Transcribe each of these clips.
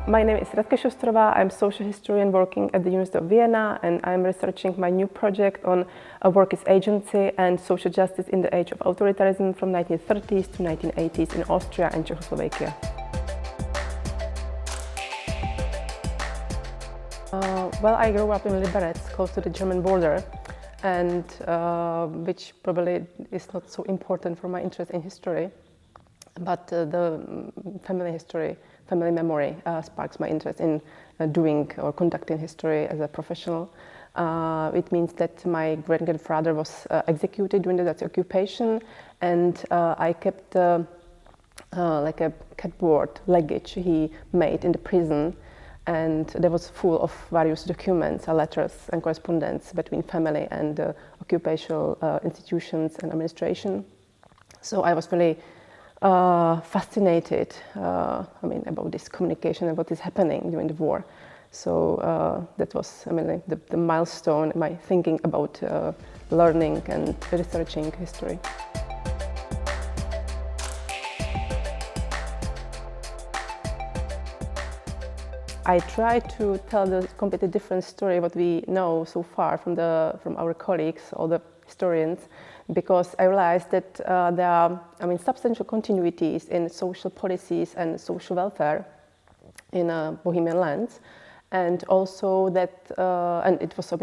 My name is Radka Šustrová. I'm a social historian working at the University of Vienna, and I'm researching my new project on workers' agency and social justice in the age of authoritarianism from 1930s to 1980s in Austria and Czechoslovakia. Well, I grew up in Liberec, close to the German border, and which probably is not so important for my interest in history, but the family history, family memory sparks my interest in doing or conducting history as a professional. It means that my great-grandfather was executed during the Nazi occupation, and I kept like a cardboard luggage he made in the prison, and that was full of various documents, letters and correspondence between family and occupational institutions and administration. So I was really fascinated about this communication and what is happening during the war. So that was like the milestone in my thinking about learning and researching history. I try to tell the completely different story what we know so far from our colleagues, all the historians, because I realized that there are substantial continuities in social policies and social welfare in Bohemian lands, and also that and it was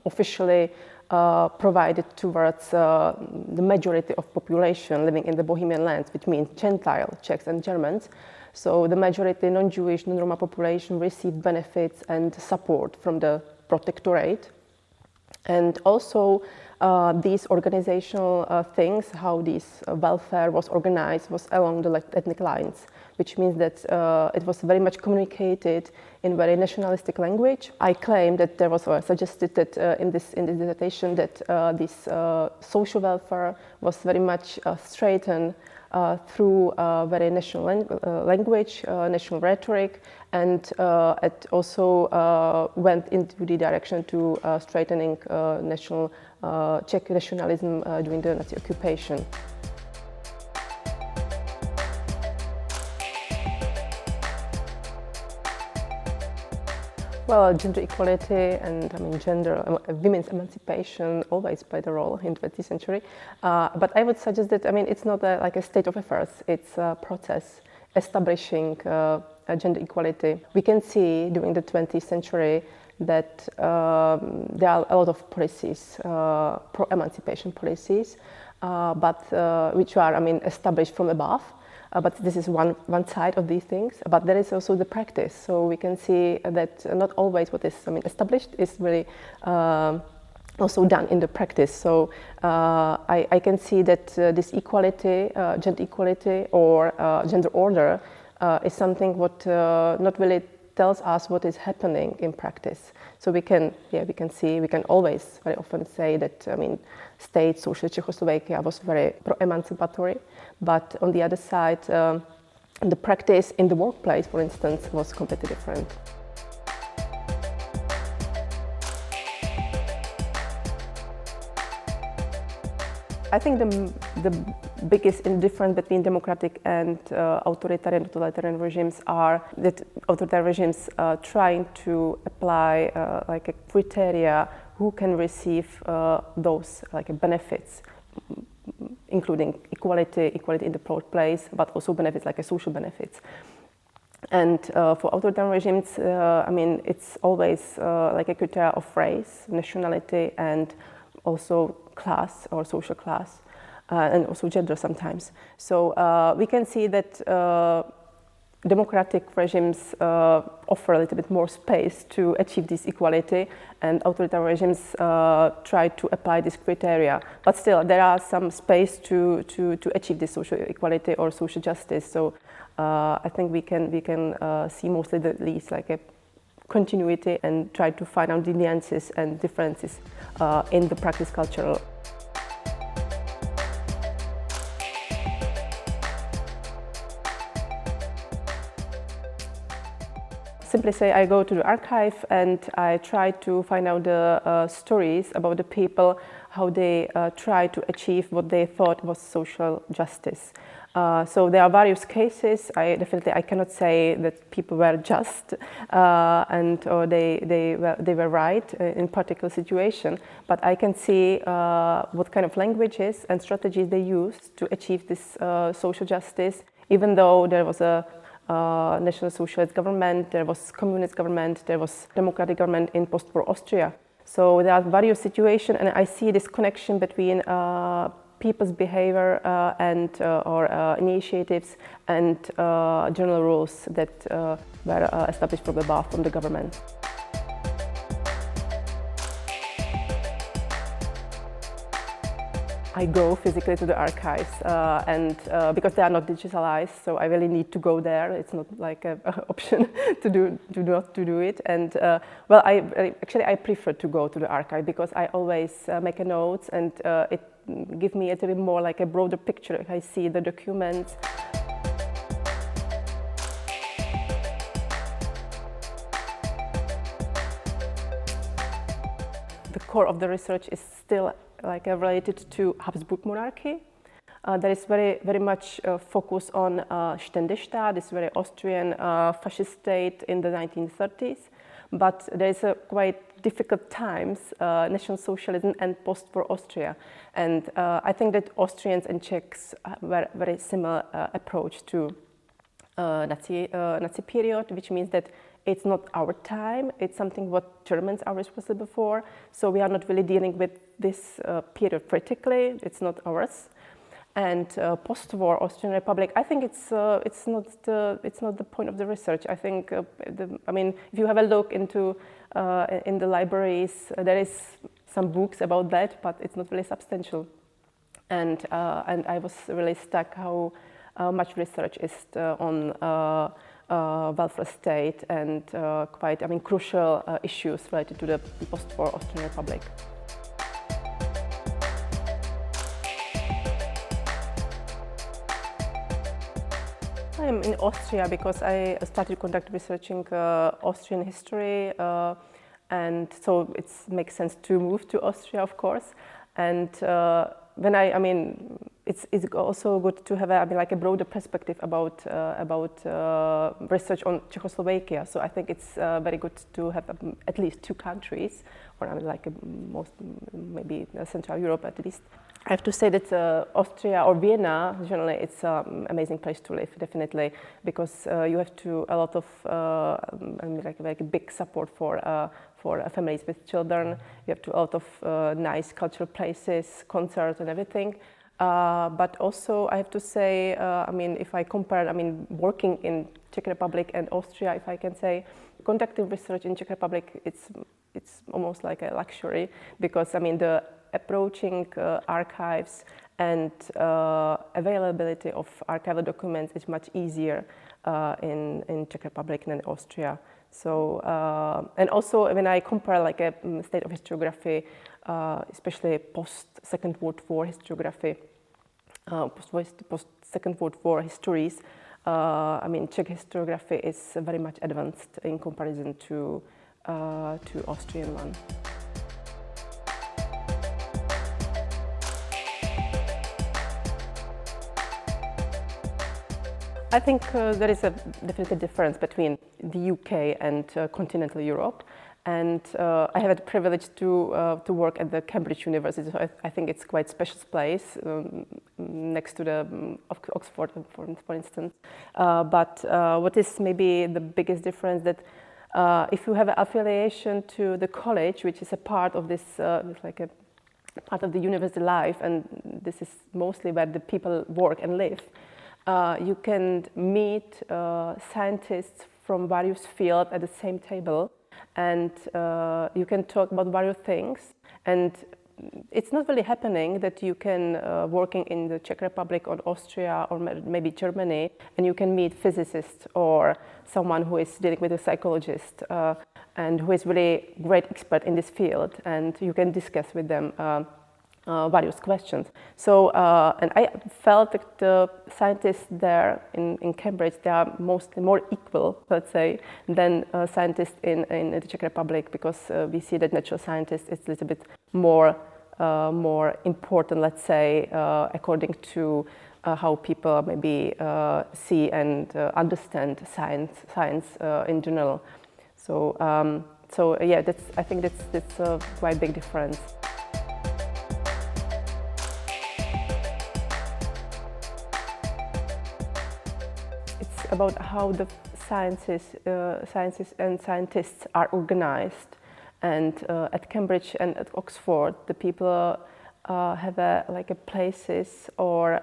officially provided towards the majority of population living in the Bohemian lands, which means Gentile Czechs and Germans. So the majority non-Jewish, non-Roma population received benefits and support from the protectorate. And also these organizational things, how this welfare was organized, was along the ethnic lines, which means that it was very much communicated in very nationalistic language. I claim that there was suggested that in this dissertation that this social welfare was very much straightened through very national language, national rhetoric, and it also went into the direction to straightening national Czech nationalism during the Nazi occupation. Well, gender equality and women's emancipation always played a role in the 20th century. But I would suggest that it's not like a state of affairs. It's a process establishing gender equality. We can see during the 20th century that there are a lot of policies, pro-emancipation policies, but which are established from above. But this is one side of these things. But there is also the practice. So we can see that not always what is established is really also done in the practice. So I can see that this equality, gender equality or gender order is something what not really tells us what is happening in practice. So we can always very often say that state social Czechoslovakia was very pro-emancipatory, but on the other side, the practice in the workplace, for instance, was completely different. I think the biggest difference between democratic and authoritarian, totalitarian regimes are that authoritarian regimes trying to apply like a criteria who can receive those benefits, including equality in the workplace, but also benefits like social benefits. And for authoritarian regimes, it's always like a criteria of race, nationality, and also class or social class, and also gender sometimes. So we can see that democratic regimes offer a little bit more space to achieve this equality, and authoritarian regimes try to apply this criteria. But still, there are some space to achieve this social equality or social justice. So I think we can see mostly these like a continuity and try to find out the nuances and differences in the practice cultural. Simply say I go to the archive and I try to find out the stories about the people, how they try to achieve what they thought was social justice. So there are various cases. I cannot say that people were just or they were right in particular situation, but I can see what kind of languages and strategies they used to achieve this social justice, even though there was a National Socialist government, there was communist government, there was democratic government in post-war Austria. So there are various situations, and I see this connection between people's behavior or initiatives and general rules that were established from above, from the government. I go physically to the archives and because they are not digitalized, so I really need to go there. It's not like an option to do it. And well, I prefer to go to the archive because I always make a notes, and it gives me a little bit more like a broader picture. I see the documents. The core of the research is still related to Habsburg monarchy. There is very much focus on Ständestaat, this very Austrian fascist state in the 1930s. But there is a quite difficult times, National Socialism and post-war Austria. And I think that Austrians and Czechs were very similar approach to Nazi period, which means that it's not our time, it's something what Germans are responsible for. So we are not really dealing with this period critically, it's not ours. And post-war Austrian Republic, I think it's not the point of the research. I think, if you have a look into in the libraries, there is some books about that, but it's not really substantial. And I was really stuck how much research is on welfare state and quite crucial issues related to the post-war Austrian Republic. I am in Austria because I started conduct researching Austrian history, and so it makes sense to move to Austria, of course. And it's also good to have a broader perspective about research on Czechoslovakia. So I think it's very good to have at least two countries, or most maybe Central Europe at least. I have to say that Austria or Vienna, generally, it's an amazing place to live, definitely, because you have a lot of big support for families with children. You have a lot of nice cultural places, concerts, and everything. But also, I have to say, if I compare, working in Czech Republic and Austria, if I can say, conducting research in Czech Republic, it's almost like a luxury because the approaching archives and availability of archival documents is much easier in Czech Republic than Austria. So and also when I compare a state of historiography, especially post-Second World War historiography, post-Second World War histories, Czech historiography is very much advanced in comparison to Austrian one. I think there is a definitely difference between the UK and continental Europe, and I have had the privilege to work at the Cambridge University. So I think it's quite a special place next to the Oxford, for instance. But what is maybe the biggest difference that if you have an affiliation to the college, which is a part of this, like a part of the university life, and this is mostly where the people work and live. You can meet scientists from various fields at the same table, and you can talk about various things. And it's not really happening that you can working in the Czech Republic or Austria or maybe Germany, and you can meet physicists or someone who is dealing with a psychologist and who is really great expert in this field, and you can discuss with them various questions. So, and I felt that the scientists there in Cambridge, they are mostly more equal, let's say, than scientists in the Czech Republic, because we see that natural scientists is a little bit more important, let's say, according to how people maybe see and understand science in general. So yeah, I think that's a quite big difference. It's about how the sciences and scientists are organized, and at Cambridge and at Oxford, the people have like places or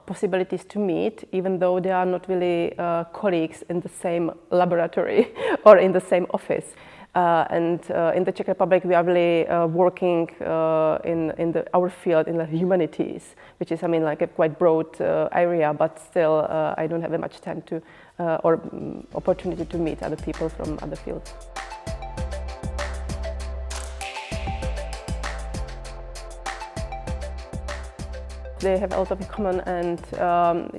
possibilities to meet, even though they are not really colleagues in the same laboratory or in the same office. And in the Czech Republic, we are really working in our field in the humanities, which is, I mean, like a quite broad area, but still I don't have much time to or opportunity to meet other people from other fields. They have a lot in common, and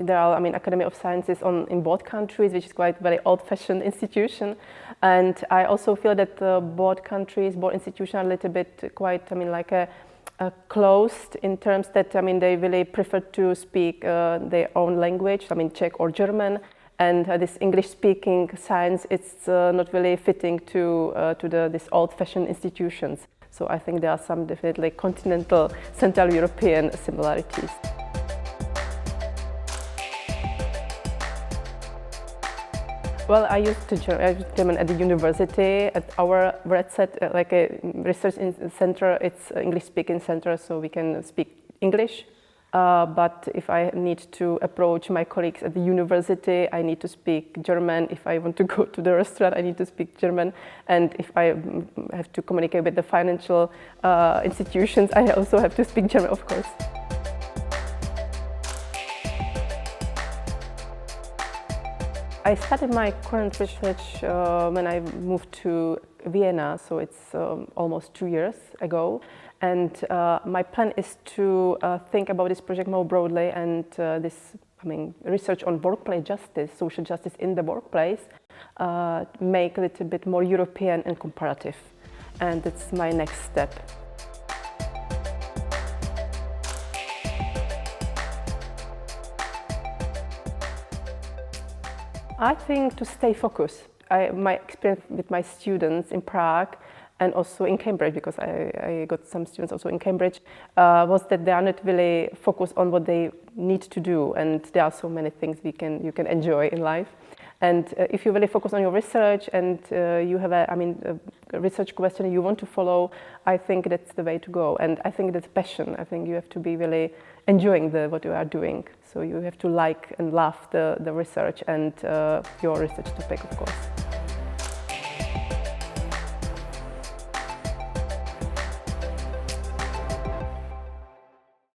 there are, I mean, Academy of Sciences in both countries, which is quite very old-fashioned institution. And I also feel that both countries, both institutions are a little bit quite, I mean, like closed in terms that, I mean, they really prefer to speak their own language, I mean, Czech or German. And this English-speaking science, it's not really fitting to these old-fashioned institutions. So I think there are some definitely continental, Central European similarities. Well, I used German at the university. At our RedSet, like a research center, it's English-speaking center, so we can speak English. But if I need to approach my colleagues at the university, I need to speak German. If I want to go to the restaurant, I need to speak German. And if I have to communicate with the financial institutions, I also have to speak German, of course. I started my current research when I moved to Vienna, so it's almost 2 years ago. And my plan is to think about this project more broadly, and research on workplace justice, social justice in the workplace, make a little bit more European and comparative. And that's my next step. I think to stay focused. My experience with my students in Prague and also in Cambridge, because I got some students also in Cambridge, was that they are not really focused on what they need to do, and there are so many things you can enjoy in life. And if you really focus on your research and you have a research question you want to follow, I think that's the way to go. And I think that's passion. I think you have to be really enjoying what you are doing. So you have to like and love the research and your research topic, of course.